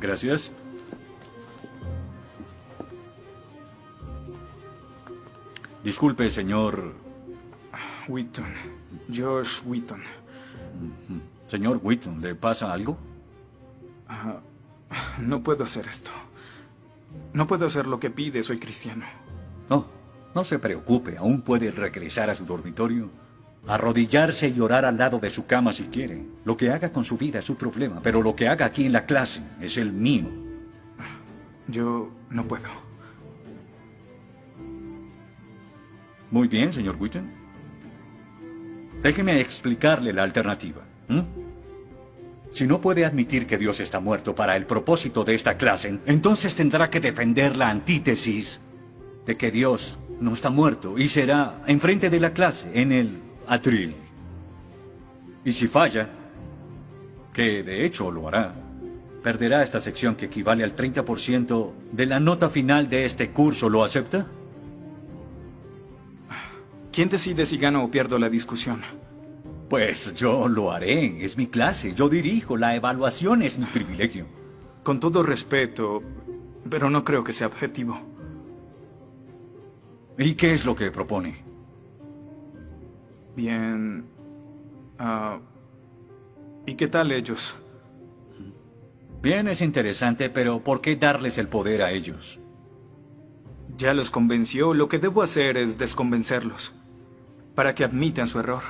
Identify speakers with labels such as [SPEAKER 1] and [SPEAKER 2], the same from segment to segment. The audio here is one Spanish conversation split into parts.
[SPEAKER 1] Gracias. Disculpe, señor...
[SPEAKER 2] Wheaton. Josh Wheaton.
[SPEAKER 1] Señor Wheaton, ¿le pasa algo?
[SPEAKER 2] No puedo hacer esto. No puedo hacer lo que pide, soy cristiano.
[SPEAKER 1] No, no se preocupe, aún puede regresar a su dormitorio. Arrodillarse y orar al lado de su cama si quiere. Lo que haga con su vida es su problema, pero lo que haga aquí en la clase es el mío.
[SPEAKER 2] Yo no puedo.
[SPEAKER 1] Muy bien, señor Wheaton. Déjeme explicarle la alternativa. Si no puede admitir que Dios está muerto para el propósito de esta clase, entonces tendrá que defender la antítesis de que Dios no está muerto y será enfrente de la clase, en el atril. Y si falla, que de hecho lo hará, perderá esta sección que equivale al 30% de la nota final de este curso. ¿Lo acepta?
[SPEAKER 2] ¿Quién decide si gano o pierdo la discusión?
[SPEAKER 1] Pues yo lo haré. Es mi clase. Yo dirijo. La evaluación es mi privilegio.
[SPEAKER 2] Con todo respeto, pero no creo que sea objetivo.
[SPEAKER 1] ¿Y qué es lo que propone?
[SPEAKER 2] Bien... ¿y qué tal ellos?
[SPEAKER 1] Bien, es interesante, pero ¿por qué darles el poder a ellos?
[SPEAKER 2] Ya los convenció. Lo que debo hacer es desconvencerlos, para que admitan su error.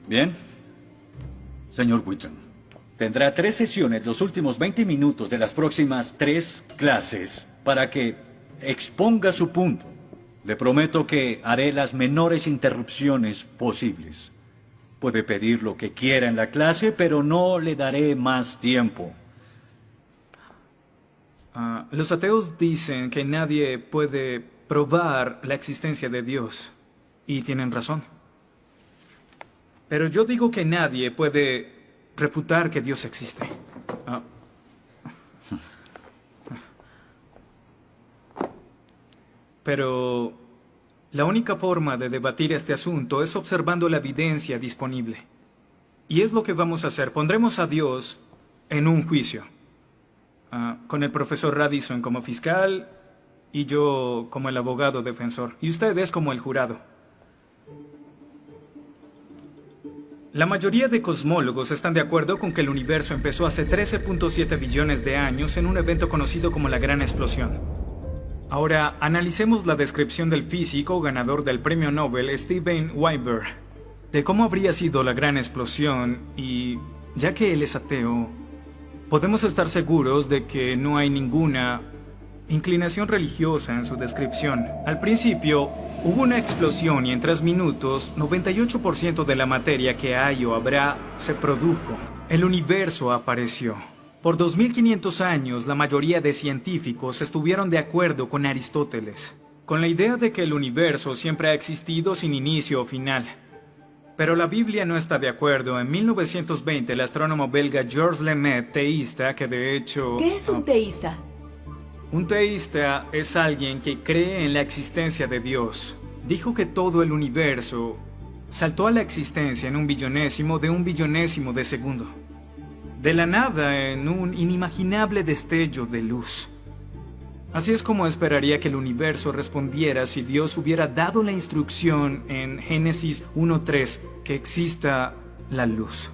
[SPEAKER 1] Bien. Señor Wheaton, tendrá 3 sesiones los últimos 20 minutos de las próximas 3 clases para que exponga su punto. Le prometo que haré las menores interrupciones posibles. Puede pedir lo que quiera en la clase, pero no le daré más tiempo.
[SPEAKER 2] Los ateos dicen que nadie puede probar la existencia de Dios. Y tienen razón. Pero yo digo que nadie puede refutar que Dios existe. Pero la única forma de debatir este asunto es observando la evidencia disponible. Y es lo que vamos a hacer. Pondremos a Dios en un juicio. Con el profesor Radisson como fiscal y yo como el abogado defensor. Y ustedes como el jurado. La mayoría de cosmólogos están de acuerdo con que el universo empezó hace 13.7 billones de años en un evento conocido como la Gran Explosión. Ahora, analicemos la descripción del físico ganador del premio Nobel Steven Weinberg de cómo habría sido la Gran Explosión y, ya que él es ateo, podemos estar seguros de que no hay ninguna inclinación religiosa en su descripción. Al principio, hubo una explosión y en 3 minutos, 98% de la materia que hay o habrá se produjo. El universo apareció. Por 2500 años, la mayoría de científicos estuvieron de acuerdo con Aristóteles, con la idea de que el universo siempre ha existido sin inicio o final. Pero la Biblia no está de acuerdo. En 1920, el astrónomo belga Georges Lemaitre, teísta, que de hecho...
[SPEAKER 3] ¿Qué es un teísta?
[SPEAKER 2] Un teísta es alguien que cree en la existencia de Dios. Dijo que todo el universo saltó a la existencia en 1/1000 de 1/1000 de segundo. De la nada, en un inimaginable destello de luz. Así es como esperaría que el universo respondiera si Dios hubiera dado la instrucción en Génesis 1:3 que exista la luz.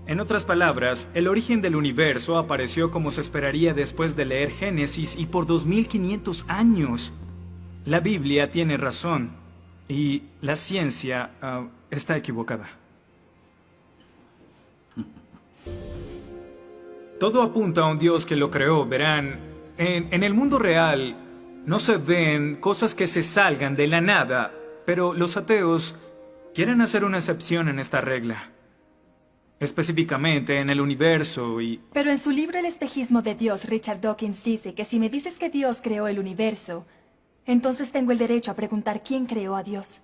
[SPEAKER 2] En otras palabras, el origen del universo apareció como se esperaría después de leer Génesis y por 2500 años. La Biblia tiene razón y la ciencia está equivocada. Todo apunta a un Dios que lo creó, verán. En el mundo real no se ven cosas que se salgan de la nada, pero los ateos quieren hacer una excepción en esta regla. Específicamente en el universo y...
[SPEAKER 3] Pero en su libro El espejismo de Dios, Richard Dawkins dice que si me dices que Dios creó el universo, entonces tengo el derecho a preguntar quién creó a Dios.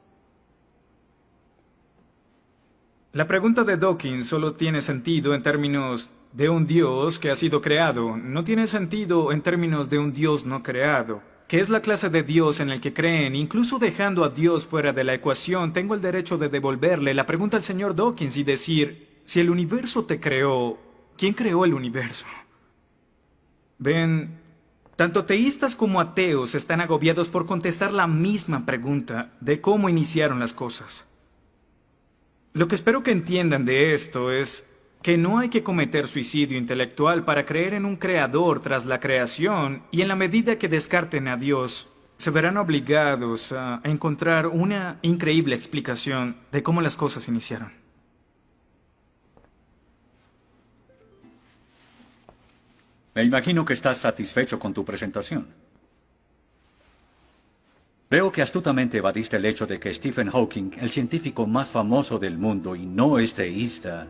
[SPEAKER 2] La pregunta de Dawkins solo tiene sentido en términos de un Dios que ha sido creado. No tiene sentido en términos de un Dios no creado. que es la clase de Dios en el que creen, incluso dejando a Dios fuera de la ecuación, tengo el derecho de devolverle la pregunta al señor Dawkins y decir, si el universo te creó, ¿quién creó el universo? Ven, tanto teístas como ateos están agobiados por contestar la misma pregunta de cómo iniciaron las cosas. Lo que espero que entiendan de esto es que no hay que cometer suicidio intelectual para creer en un creador tras la creación, y en la medida que descarten a Dios, se verán obligados a encontrar una increíble explicación de cómo las cosas iniciaron.
[SPEAKER 1] Me imagino que estás satisfecho con tu presentación. Veo que astutamente evadiste el hecho de que Stephen Hawking, el científico más famoso del mundo y no es teísta,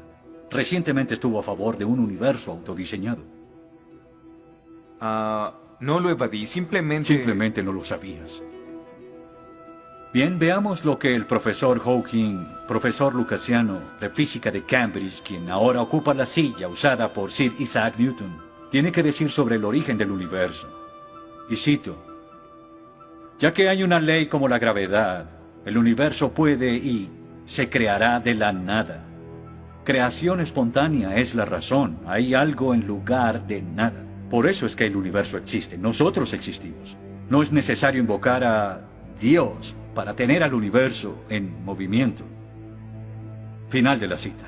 [SPEAKER 1] recientemente estuvo a favor de un universo autodiseñado.
[SPEAKER 2] No lo evadí, simplemente...
[SPEAKER 1] Simplemente no lo sabías. Bien, veamos lo que el profesor Hawking, profesor lucasiano de física de Cambridge, quien ahora ocupa la silla usada por Sir Isaac Newton, tiene que decir sobre el origen del universo. Y cito: ya que hay una ley como la gravedad, el universo puede y se creará de la nada. Creación espontánea es la razón. Hay algo en lugar de nada. Por eso es que el universo existe. Nosotros existimos. No es necesario invocar a Dios para tener al universo en movimiento. Final de la cita.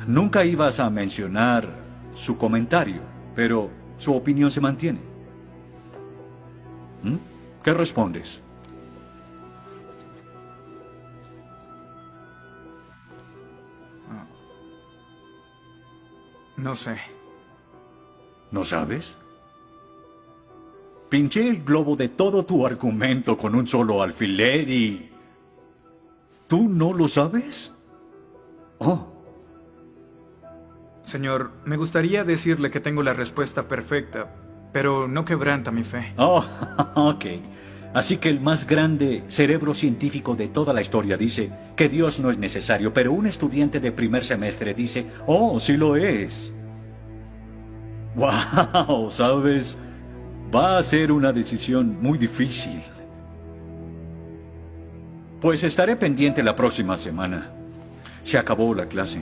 [SPEAKER 1] Nunca ibas a mencionar su comentario, pero su opinión se mantiene. ¿Qué respondes?
[SPEAKER 2] No sé.
[SPEAKER 1] ¿No sabes? Pinché el globo de todo tu argumento con un solo alfiler y... ¿tú no lo sabes? Oh.
[SPEAKER 2] Señor, me gustaría decirle que tengo la respuesta perfecta, pero no quebranta mi fe.
[SPEAKER 1] Oh, ok. Así que el más grande cerebro científico de toda la historia dice que Dios no es necesario, pero un estudiante de primer semestre dice, oh, sí lo es. Wow, ¿sabes? Va a ser una decisión muy difícil. Pues estaré pendiente la próxima semana. Se acabó la clase.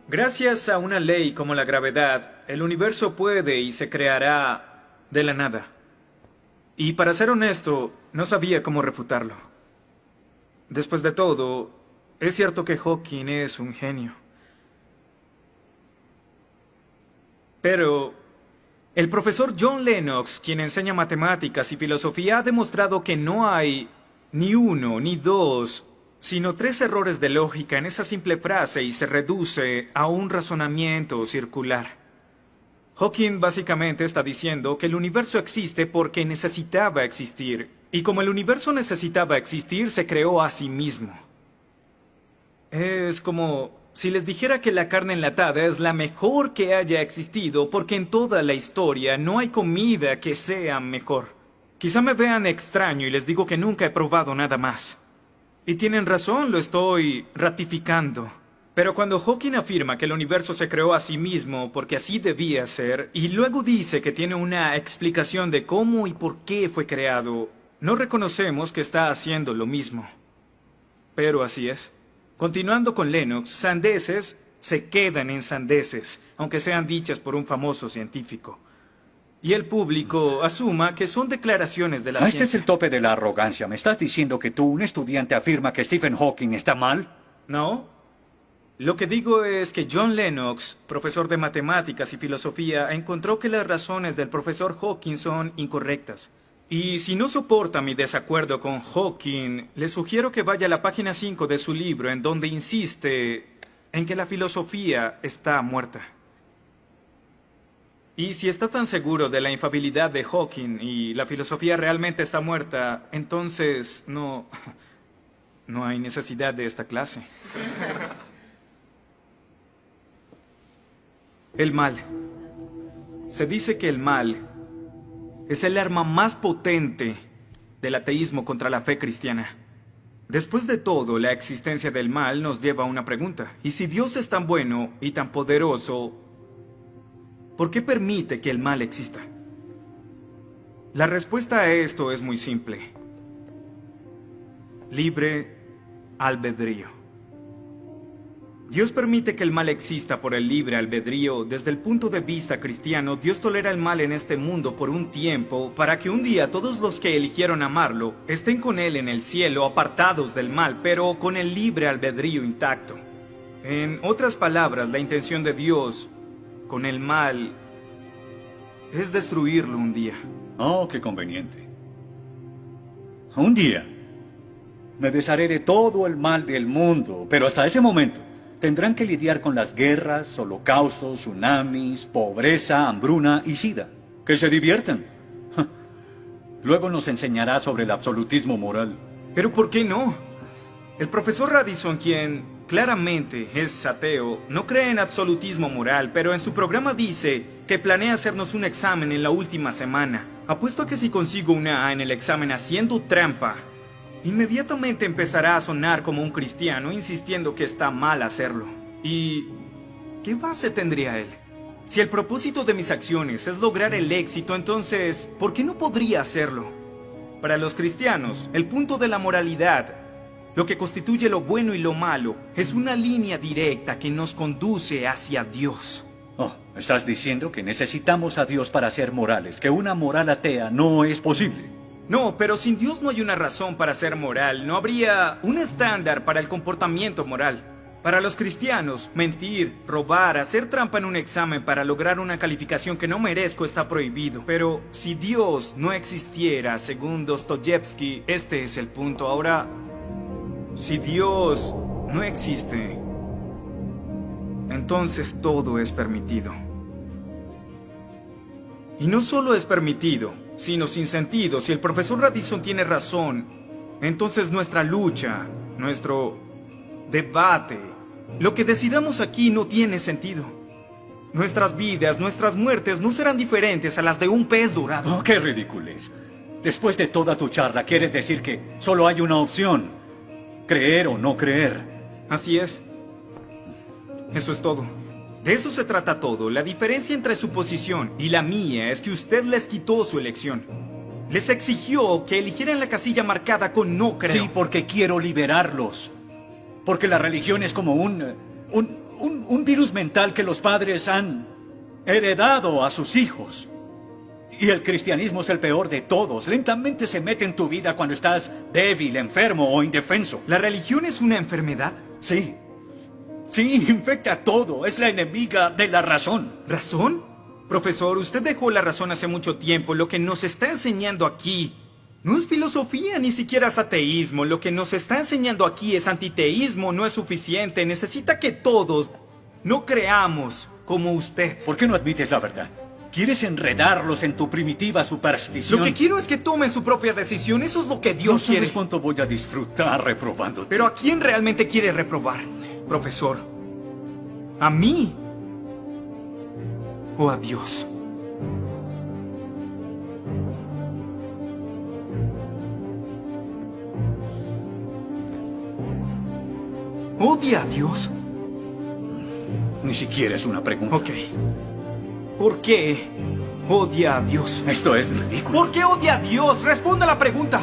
[SPEAKER 2] Gracias a una ley como la gravedad, el universo puede y se creará de la nada. Y para ser honesto, no sabía cómo refutarlo. Después de todo, es cierto que Hawking es un genio. Pero el profesor John Lennox, quien enseña matemáticas y filosofía, ha demostrado que no hay ni uno ni dos, sino 3 errores de lógica en esa simple frase y se reduce a un razonamiento circular. Hawking básicamente está diciendo que el universo existe porque necesitaba existir, y como el universo necesitaba existir, se creó a sí mismo. Es como si les dijera que la carne enlatada es la mejor que haya existido porque en toda la historia no hay comida que sea mejor. Quizá me vean extraño y les digo que nunca he probado nada más. Y tienen razón, lo estoy ratificando. Pero cuando Hawking afirma que el universo se creó a sí mismo porque así debía ser, y luego dice que tiene una explicación de cómo y por qué fue creado, no reconocemos que está haciendo lo mismo. Pero así es. Continuando con Lennox, sandeces se quedan en sandeces, aunque sean dichas por un famoso científico. Y el público asuma que son declaraciones de la ciencia.
[SPEAKER 1] Este es el tope de la arrogancia. ¿Me estás diciendo que tú, un estudiante, afirma que Stephen Hawking está mal?
[SPEAKER 2] No. Lo que digo es que John Lennox, profesor de matemáticas y filosofía, encontró que las razones del profesor Hawking son incorrectas. Y si no soporta mi desacuerdo con Hawking, le sugiero que vaya a la página 5 de su libro, en donde insiste en que la filosofía está muerta. Y si está tan seguro de la infalibilidad de Hawking y la filosofía realmente está muerta, entonces no hay necesidad de esta clase. El mal. Se dice que el mal es el arma más potente del ateísmo contra la fe cristiana. Después de todo, la existencia del mal nos lleva a una pregunta. ¿Y si Dios es tan bueno y tan poderoso, ¿por qué permite que el mal exista? La respuesta a esto es muy simple. Libre albedrío. Dios permite que el mal exista por el libre albedrío. Desde el punto de vista cristiano, Dios tolera el mal en este mundo por un tiempo para que un día todos los que eligieron amarlo estén con Él en el cielo, apartados del mal, pero con el libre albedrío intacto. En otras palabras, la intención de Dios con el mal es destruirlo un día.
[SPEAKER 1] Oh, qué conveniente. Un día me desharé de todo el mal del mundo, pero hasta ese momento tendrán que lidiar con las guerras, holocaustos, tsunamis, pobreza, hambruna y sida. Que se diviertan. Luego nos enseñará sobre el absolutismo moral.
[SPEAKER 2] ¿Pero por qué no? El profesor Radisson, quien claramente es ateo, no cree en absolutismo moral, pero en su programa dice que planea hacernos un examen en la última semana. Apuesto a que si consigo una A en el examen haciendo trampa, inmediatamente empezará a sonar como un cristiano insistiendo que está mal hacerlo. ¿Y qué base tendría él? Si el propósito de mis acciones es lograr el éxito, entonces, ¿por qué no podría hacerlo? Para los cristianos, el punto de la moralidad, lo que constituye lo bueno y lo malo, es una línea directa que nos conduce hacia Dios.
[SPEAKER 1] Oh, estás diciendo que necesitamos a Dios para ser morales, que una moral atea no es posible.
[SPEAKER 2] No, pero sin Dios no hay una razón para ser moral, no habría un estándar para el comportamiento moral. Para los cristianos, mentir, robar, hacer trampa en un examen para lograr una calificación que no merezco está prohibido. Pero si Dios no existiera, según Dostoyevsky, este es el punto. Ahora, si Dios no existe, entonces todo es permitido. Y no solo es permitido, sino sin sentido. Si el profesor Radisson tiene razón, entonces nuestra lucha, nuestro debate, lo que decidamos aquí no tiene sentido. Nuestras vidas, nuestras muertes no serán diferentes a las de un pez dorado.
[SPEAKER 1] Oh, qué ridiculez. Después de toda tu charla, ¿quieres decir que solo hay una opción? Creer o no creer.
[SPEAKER 2] Así es. Eso es todo. De eso se trata todo. La diferencia entre su posición y la mía es que usted les quitó su elección. Les exigió que eligieran la casilla marcada con no creo.
[SPEAKER 1] Sí, porque quiero liberarlos. Porque la religión es como un virus mental que los padres han heredado a sus hijos. Y el cristianismo es el peor de todos. Lentamente se mete en tu vida cuando estás débil, enfermo o indefenso.
[SPEAKER 2] ¿La religión es una enfermedad?
[SPEAKER 1] Sí. Sí, infecta todo. Es la enemiga de la razón.
[SPEAKER 2] ¿Razón? Profesor, usted dejó la razón hace mucho tiempo. Lo que nos está enseñando aquí no es filosofía, ni siquiera es ateísmo. Lo que nos está enseñando aquí es antiteísmo. No es suficiente. Necesita que todos no creamos como usted.
[SPEAKER 1] ¿Por qué no admites la verdad? ¿Quieres enredarlos en tu primitiva superstición?
[SPEAKER 2] Lo que quiero es que tomen su propia decisión. Eso es lo que Dios
[SPEAKER 1] no sabes
[SPEAKER 2] quiere.
[SPEAKER 1] cuánto voy a disfrutar reprobándote.
[SPEAKER 2] Pero ¿a quién realmente quiere reprobar, profesor? ¿A mí? ¿O a Dios? ¿Odia a Dios?
[SPEAKER 1] Ni siquiera es una pregunta.
[SPEAKER 2] Ok. ¿Por qué odia a Dios?
[SPEAKER 1] Esto es ridículo.
[SPEAKER 2] ¿Por qué odia a Dios? Responda la pregunta.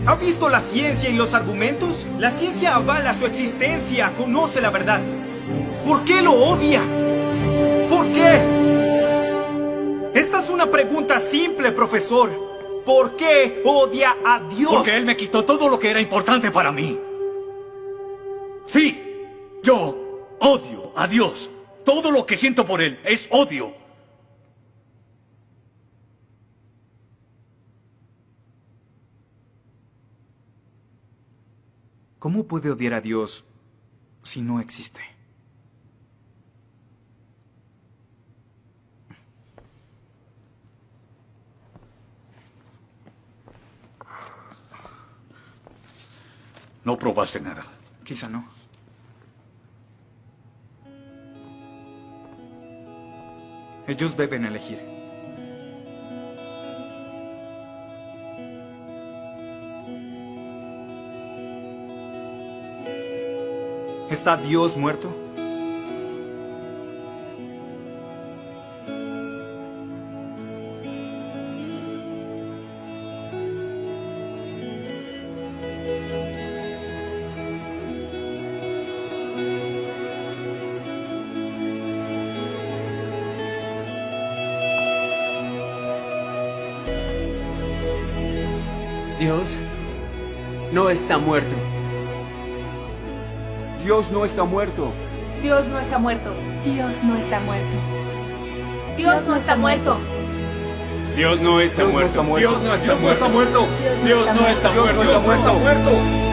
[SPEAKER 2] ¿Ha visto la ciencia y los argumentos? La ciencia avala su existencia, conoce la verdad. ¿Por qué lo odia? ¿Por qué? Esta es una pregunta simple, profesor. ¿Por qué odia a Dios?
[SPEAKER 1] Porque Él me quitó todo lo que era importante para mí. Sí, yo odio a Dios. Todo lo que siento por Él es odio.
[SPEAKER 2] ¿Cómo puede odiar a Dios si no existe?
[SPEAKER 1] No probaste nada.
[SPEAKER 2] Quizá no. Ellos deben elegir. ¿Está Dios muerto?
[SPEAKER 4] Dios no está muerto.
[SPEAKER 5] Dios no está muerto.
[SPEAKER 3] Dios no está muerto. Dios no está muerto. Dios no está muerto.
[SPEAKER 6] Dios no está
[SPEAKER 5] Dios no
[SPEAKER 6] muerto.
[SPEAKER 5] está muerto.
[SPEAKER 6] Dios no está muerto.
[SPEAKER 3] Dios no está muerto.
[SPEAKER 6] Dios no está muerto.